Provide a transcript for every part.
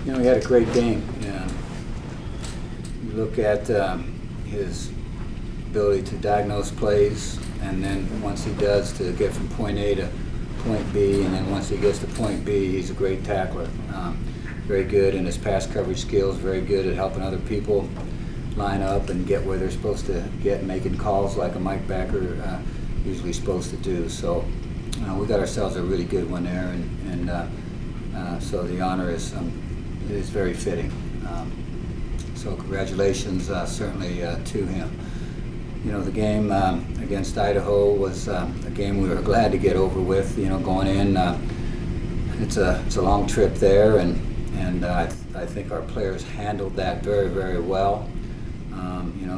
He had a great game. And you look at his ability to diagnose plays, and then once he does, to get from point A to point B, and then once he gets to point B, he's a great tackler. Very good in his pass coverage skills, very good at helping other people line up and get where they're supposed to get, making calls like a Mike Backer usually supposed to do. So we got ourselves a really good one there, and so the honor is very fitting. So congratulations certainly to him. The game against Idaho was a game we were glad to get over with. Going in, it's a long trip there, and I think our players handled that very, very well.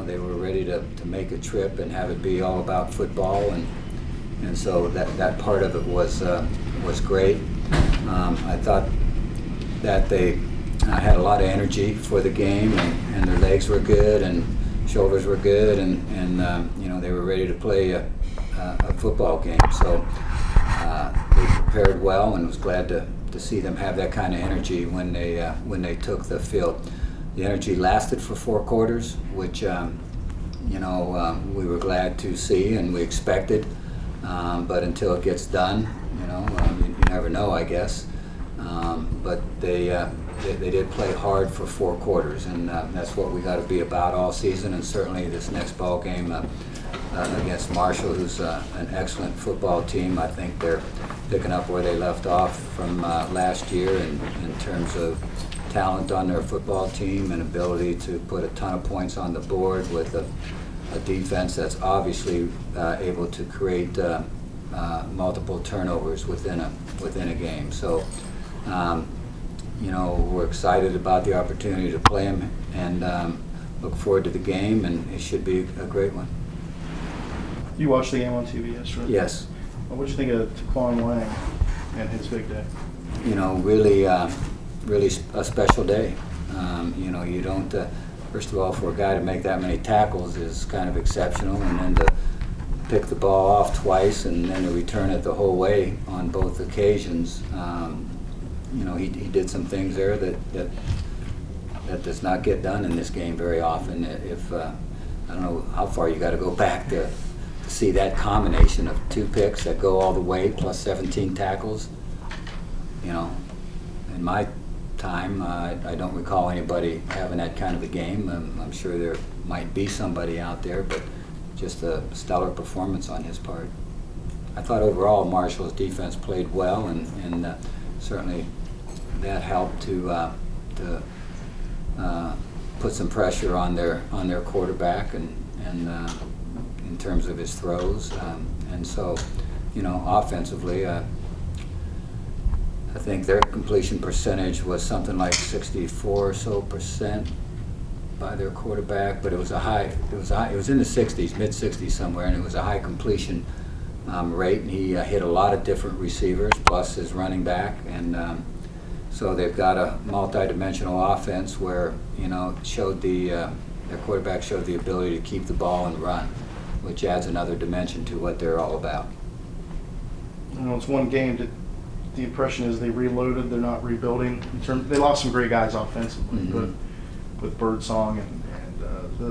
They were ready to make a trip and have it be all about football, and so that part of it was great. I thought that they had a lot of energy for the game, and their legs were good and shoulders were good, and they were ready to play a football game. So they prepared well, and was glad to see them have that kind of energy when they took the field. The energy lasted for 4 quarters, which we were glad to see and we expected. But until it gets done, you never know, I guess. But they did play hard for 4 quarters, and that's what we got to be about all season, and certainly this next ball game against Marshall, who's an excellent football team. I think they're picking up where they left off from last year in terms of talent on their football team and ability to put a ton of points on the board with a defense that's obviously able to create multiple turnovers within a game. So we're excited about the opportunity to play them, and look forward to the game, and it should be a great one. You watched the game on TV yesterday? Yes. What did you think of Taquan Lang and his big day? Really a special day. You don't, first of all, for a guy to make that many tackles is kind of exceptional, and then to pick the ball off twice and then to return it the whole way on both occasions. He did some things there that does not get done in this game very often. If I don't know how far you got to go back to see that combination of 2 picks that go all the way plus 17 tackles. In my time, I don't recall anybody having that kind of a game. I'm sure there might be somebody out there, but just a stellar performance on his part. I thought overall Marshall's defense played well, and certainly that helped to put some pressure on their quarterback and in terms of his throws, and so offensively. I think their completion percentage was something like 64 or so percent by their quarterback, but it was in the 60s, mid 60s somewhere, and it was a high completion rate, and he hit a lot of different receivers plus his running back, and so they've got a multi-dimensional offense where their quarterback showed the ability to keep the ball and run, which adds another dimension to what they're all about. It's one game that the impression is they reloaded, they're not rebuilding. They lost some great guys offensively, but with Birdsong and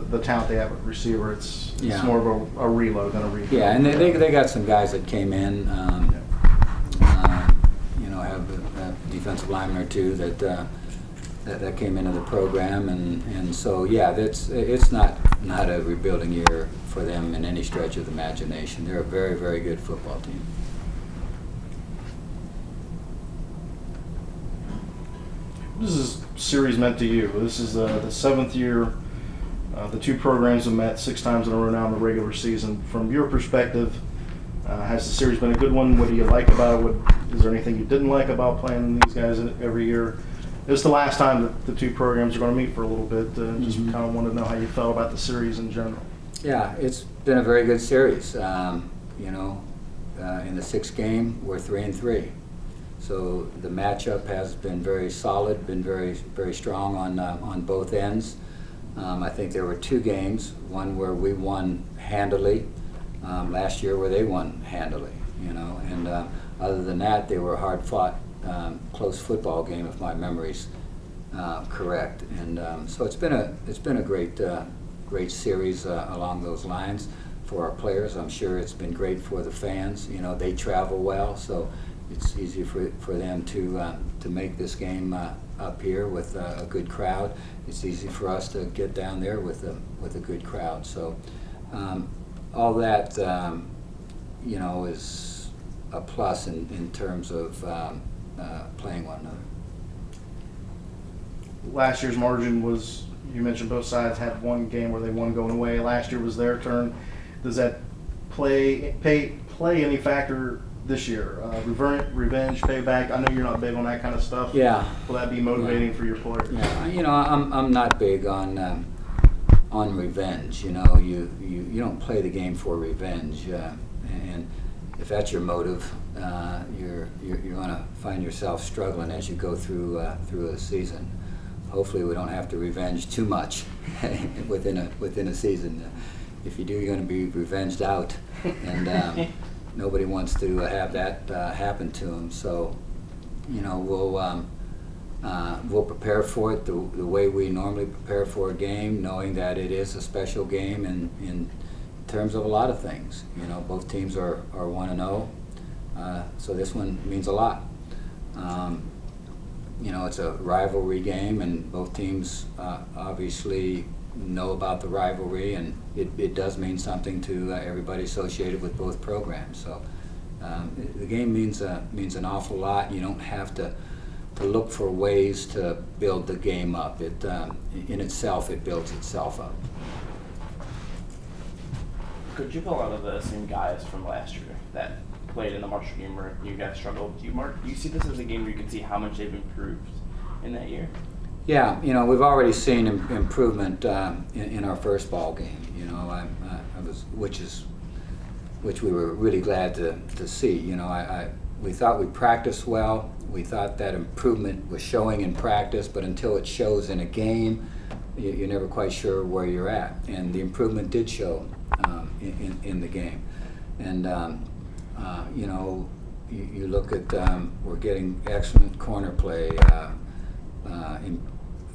the talent they have at receiver, it's more of a reload than a rebuild. Yeah, and they got some guys that came in, have a defensive lineman or two that came into the program, and so it's not a rebuilding year for them in any stretch of the imagination. They're a very, very good football team. What is this series meant to you? This is the 7th year. The 2 programs have met 6 times in a row now in the regular season. From your perspective, has the series been a good one? What do you like about it? Is there anything you didn't like about playing these guys every year? It's the last time that the 2 programs are going to meet for a little bit. Just kind of wanted to know how you felt about the series in general. Yeah, it's been a very good series. In the 6th game, we're 3-3. So the matchup has been very solid, been very, very strong on both ends. I think there were 2 games, one where we won handily, last year where they won handily, and other than that, they were a hard-fought, close football game if my memory's correct. And so it's been a great series along those lines for our players. I'm sure it's been great for the fans. They travel well, so it's easy for them to make this game up here with a good crowd. It's easy for us to get down there with a good crowd. So all that is a plus in terms of playing one another. Last year's margin was, you mentioned both sides had one game where they won going away. Last year was their turn. Does that play any factor this year? Revenge, payback? I know you're not big on that kind of stuff. Yeah. Will that be motivating for your players? Yeah. I'm not big on revenge. You don't play the game for revenge, and if that's your motive, you're going to find yourself struggling as you go through a season. Hopefully, we don't have to revenge too much within a season. If you do, you're going to be revenged out, and nobody wants to have that happen to them. So, we'll prepare for it the way we normally prepare for a game, knowing that it is a special game in terms of a lot of things. Both teams are 1-0, so this one means a lot. It's a rivalry game, and both teams obviously know about the rivalry, and it does mean something to everybody associated with both programs. So the game means an awful lot. You don't have to look for ways to build the game up. It in itself, it builds itself up. Could you have a lot of the same guys from last year that played in the Marshall game where you guys struggled? Do you see this as a game where you can see how much they've improved in that year? Yeah, we've already seen improvement in our first ball game. Which we were really glad to see. We thought we practiced well. We thought that improvement was showing in practice, but until it shows in a game, you're never quite sure where you're at. And the improvement did show in the game. And you look at we're getting excellent corner play.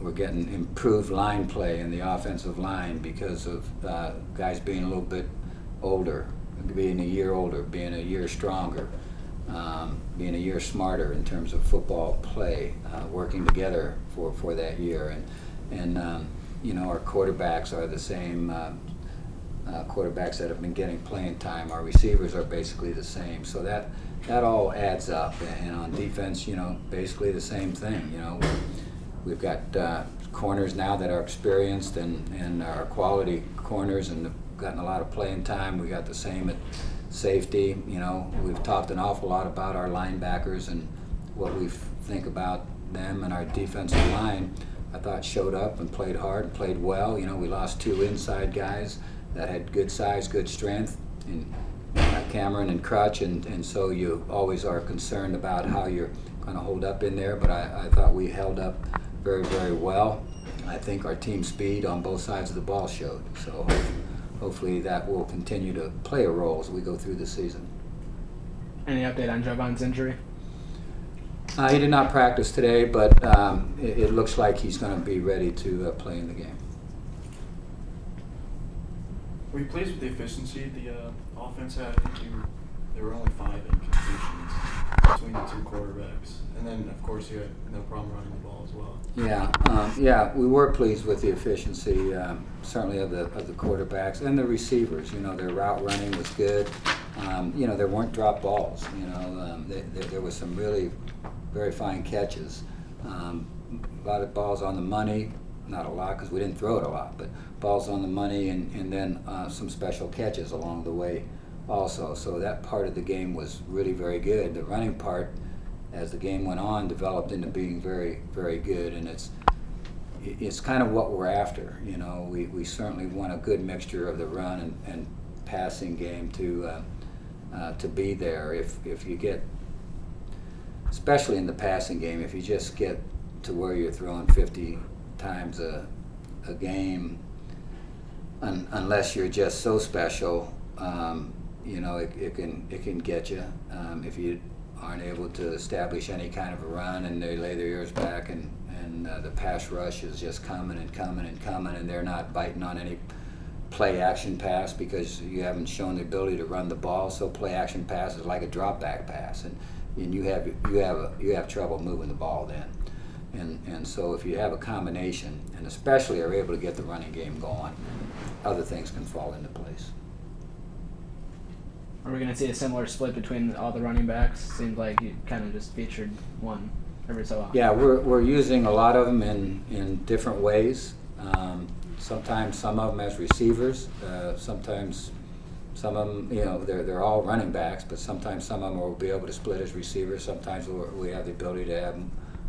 We're getting improved line play in the offensive line because of guys being a little bit older, being a year older, being a year stronger, being a year smarter in terms of football play, working together for that year. And our quarterbacks are the same quarterbacks that have been getting playing time. Our receivers are basically the same. So that all adds up. And on defense, basically the same thing. We've got corners now that are experienced and are quality corners and have gotten a lot of playing time. We got the same at safety. We've talked an awful lot about our linebackers and what we think about them, and our defensive line, I thought, showed up and played hard, played well. We lost 2 inside guys that had good size, good strength, in Cameron and Crutch, and so you always are concerned about how you're going to hold up in there, but I thought we held up very, very well. I think our team speed on both sides of the ball showed, so hopefully that will continue to play a role as we go through the season. Any update on Jovan's injury? He did not practice today, but it looks like he's going to be ready to play in the game. Were you pleased with the efficiency the offense had? I think there were only 5 incompletions between the 2 quarterbacks. And then, of course, you had no problem running the ball as well. Yeah, we were pleased with the efficiency, certainly of the quarterbacks and the receivers. Their route running was good. There weren't drop balls. There was some really very fine catches. A lot of balls on the money. Not a lot because we didn't throw it a lot, but balls on the money and then some special catches along the way also. So that part of the game was really very good. The running part, as the game went on, developed into being very, very good, and it's kind of what we're after. We certainly want a good mixture of the run and passing game to be there. If you get, especially in the passing game, if you just get to where you're throwing 50 times a game, unless you're just so special, it can get you if you aren't able to establish any kind of a run and they lay their ears back and the pass rush is just coming and coming and coming, and they're not biting on any play action pass because you haven't shown the ability to run the ball. So play action pass is like a drop back pass, and you have trouble moving the ball then. And so if you have a combination, and especially are able to get the running game going, other things can fall into place. Are we going to see a similar split between all the running backs? Seems like you kind of just featured one every so often. Yeah, we're using a lot of them in different ways. Sometimes some of them as receivers. Sometimes some of them, they're all running backs, but sometimes some of them will be able to split as receivers. Sometimes we have the ability to have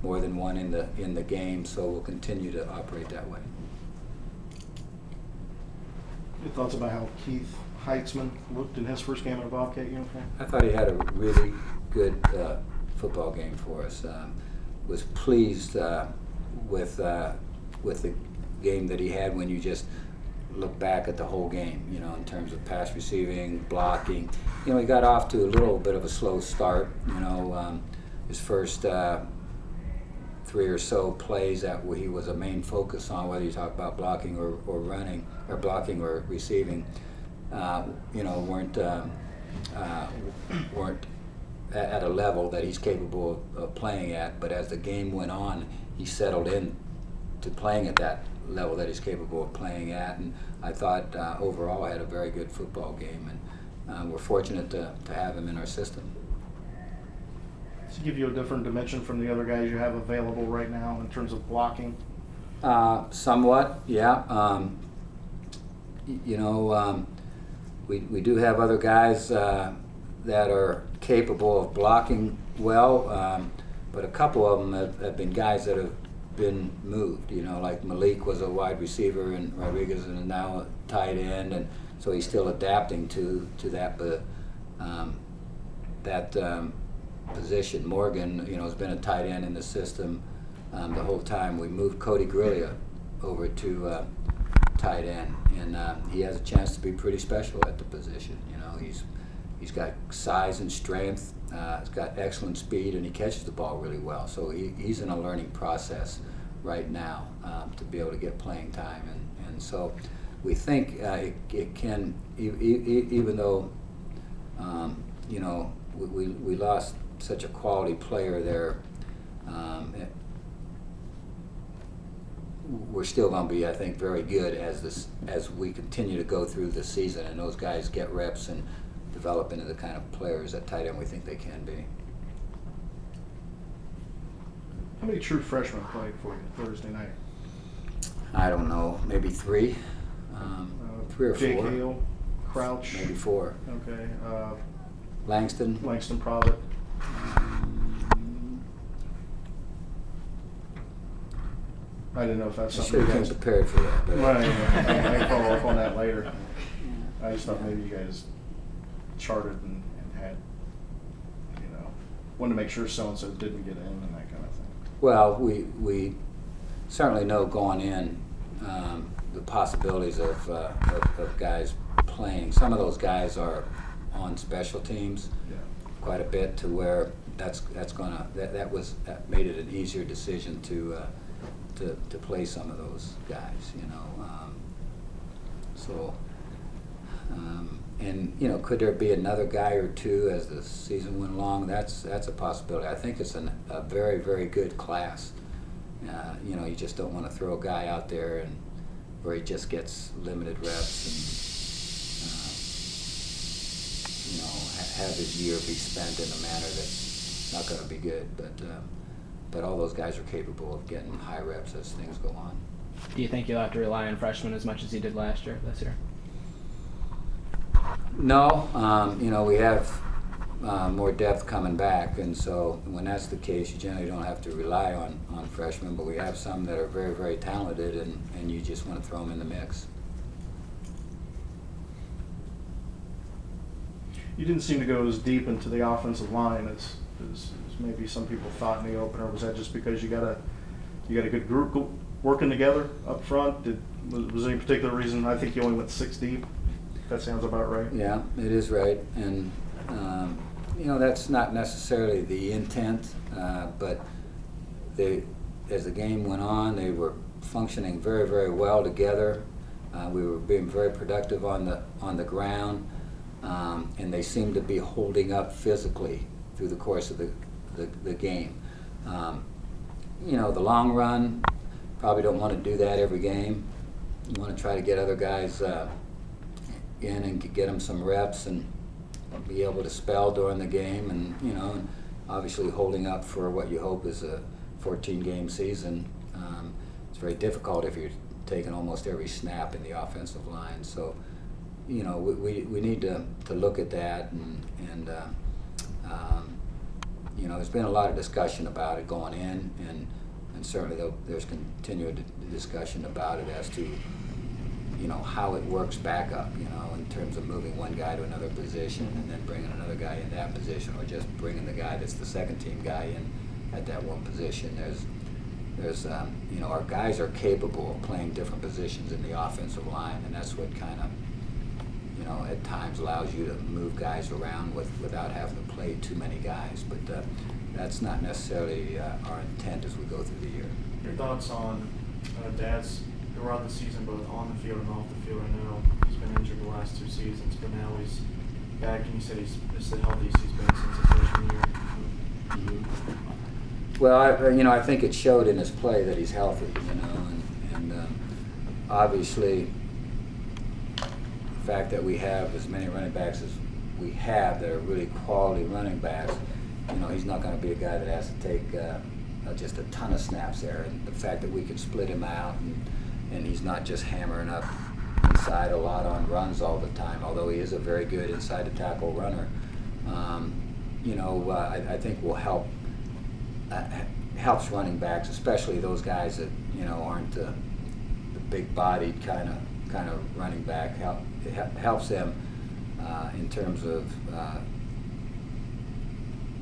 more than one in the game, so we'll continue to operate that way. Your thoughts about how Keith Heitzman looked in his first game in a Bobcat uniform? I thought he had a really good football game for us. Was pleased with the game that he had when you just look back at the whole game, in terms of pass receiving, blocking. He got off to a little bit of a slow start. His first 3 or so plays that he was a main focus on, whether you talk about blocking or running, or blocking or receiving, weren't at a level that he's capable of playing at. But as the game went on, he settled in to playing at that level that he's capable of playing at, and I thought overall had a very good football game, and we're fortunate to have him in our system. Does it give you a different dimension from the other guys you have available right now in terms of blocking? Somewhat, yeah. We do have other guys that are capable of blocking well, but a couple of them have been guys that have been moved. Like Malik was a wide receiver, and Rodriguez is now a tight end, and so he's still adapting to that. But that position, Morgan, has been a tight end in the system the whole time. We moved Cody Grillia over to tight end, and he has a chance to be pretty special at the position. He's got size and strength. He's got excellent speed, and he catches the ball really well. So he's in a learning process right now to be able to get playing time, and so we think it can, even though we lost such a quality player there. We're still going to be, I think, very good as we continue to go through the season, and those guys get reps and develop into the kind of players at tight end we think they can be. How many true freshmen played for you Thursday night? I don't know, maybe 3, 3 or 4. Jake Hale, Crouch. Maybe 4. Okay. Langston. Provitt. I didn't know if that's I something should you have guys... been prepared for that. But Right, I can follow up on that later. I just thought maybe you guys charted and had, wanted to make sure so-and-so didn't get in and that kind of thing. Well, we certainly know going in the possibilities of guys playing. Some of those guys are on special teams quite a bit, to where that made it an easier decision to play some of those guys, and could there be another guy or two as the season went along? That's a possibility. I think it's a very, very good class. You just don't want to throw a guy out there and where he just gets limited reps and have his year be spent in a manner that's not going to be good. But all those guys are capable of getting high reps as things go on. Do you think you'll have to rely on freshmen as much as you did last year, this year? No, we have more depth coming back, and so when that's the case, you generally don't have to rely on freshmen, but we have some that are very, very talented, and you just want to throw them in the mix. You didn't seem to go as deep into the offensive line as maybe some people thought in the opener. Was that just because you got a good group working together up front? Was there any particular reason? I think you only went 6 deep. That sounds about right. Yeah, it is right, and that's not necessarily the intent, but as the game went on, they were functioning very, very well together. We were being very productive on the ground, and they seemed to be holding up physically through the course of the game. You know, the long run, probably don't want to do that every game. You want to try to get other guys in and get them some reps and be able to spell during the game, and you know, and obviously holding up for what you hope is a 14-game season. It's very difficult if you're taking almost every snap in the offensive line. So, you know, we need to look at that, and you know, there's been a lot of discussion about it going in, and certainly there's continued discussion about it as to, you know, how it works back up, you know, in terms of moving one guy to another position and then bringing another guy in that position, or just bringing the guy that's the second team guy in at that one position. There's you know, our guys are capable of playing different positions in the offensive line, and that's what kind of, you know, at times allows you to move guys around without having to play too many guys. But that's not necessarily our intent as we go through the year. Your thoughts on Dad's throughout the season, both on the field and off the field? I know he's been injured the last 2 seasons, but now he's back, and you said he's the healthiest he's been since his freshman year. Well, you know, I think it showed in his play that he's healthy, you know, and obviously the fact that we have as many running backs as we have that are really quality running backs, you know, he's not going to be a guy that has to take just a ton of snaps there. And the fact that we can split him out, and he's not just hammering up inside a lot on runs all the time, although he is a very good inside the tackle runner, you know, I think will helps running backs, especially those guys that, you know, aren't the big-bodied kind of running back. It helps them in terms of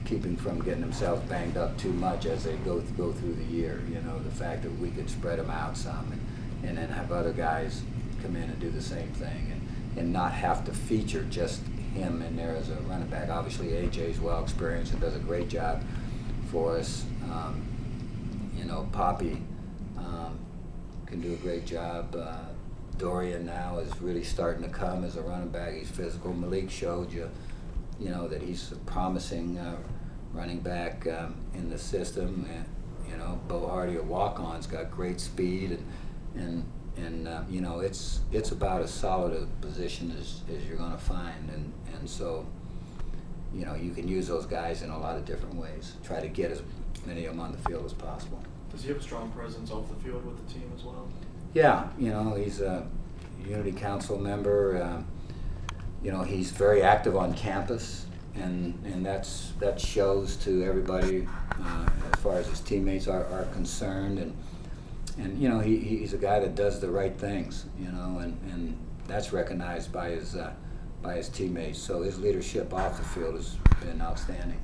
keeping from getting themselves banged up too much as they go through the year. You know, the fact that we could spread them out some, and then have other guys come in and do the same thing, and not have to feature just him in there as a running back. Obviously, AJ's well experienced and does a great job for us. You know, Poppy can do a great job. Dorian now is really starting to come as a running back. He's physical. Malik showed you, you know, that he's a promising running back in the system. And, you know, Bo Hardy, a walk-on's got great speed, and you know, it's about as solid a position as you're going to find, and so, you know, you can use those guys in a lot of different ways. Try to get as many of them on the field as possible. Does he have a strong presence off the field with the team as well? Yeah, you know, he's a Unity Council member. You know, he's very active on campus, and that shows to everybody as far as his teammates are concerned. And you know, he's a guy that does the right things, you know, and that's recognized by his teammates. So his leadership off the field has been outstanding.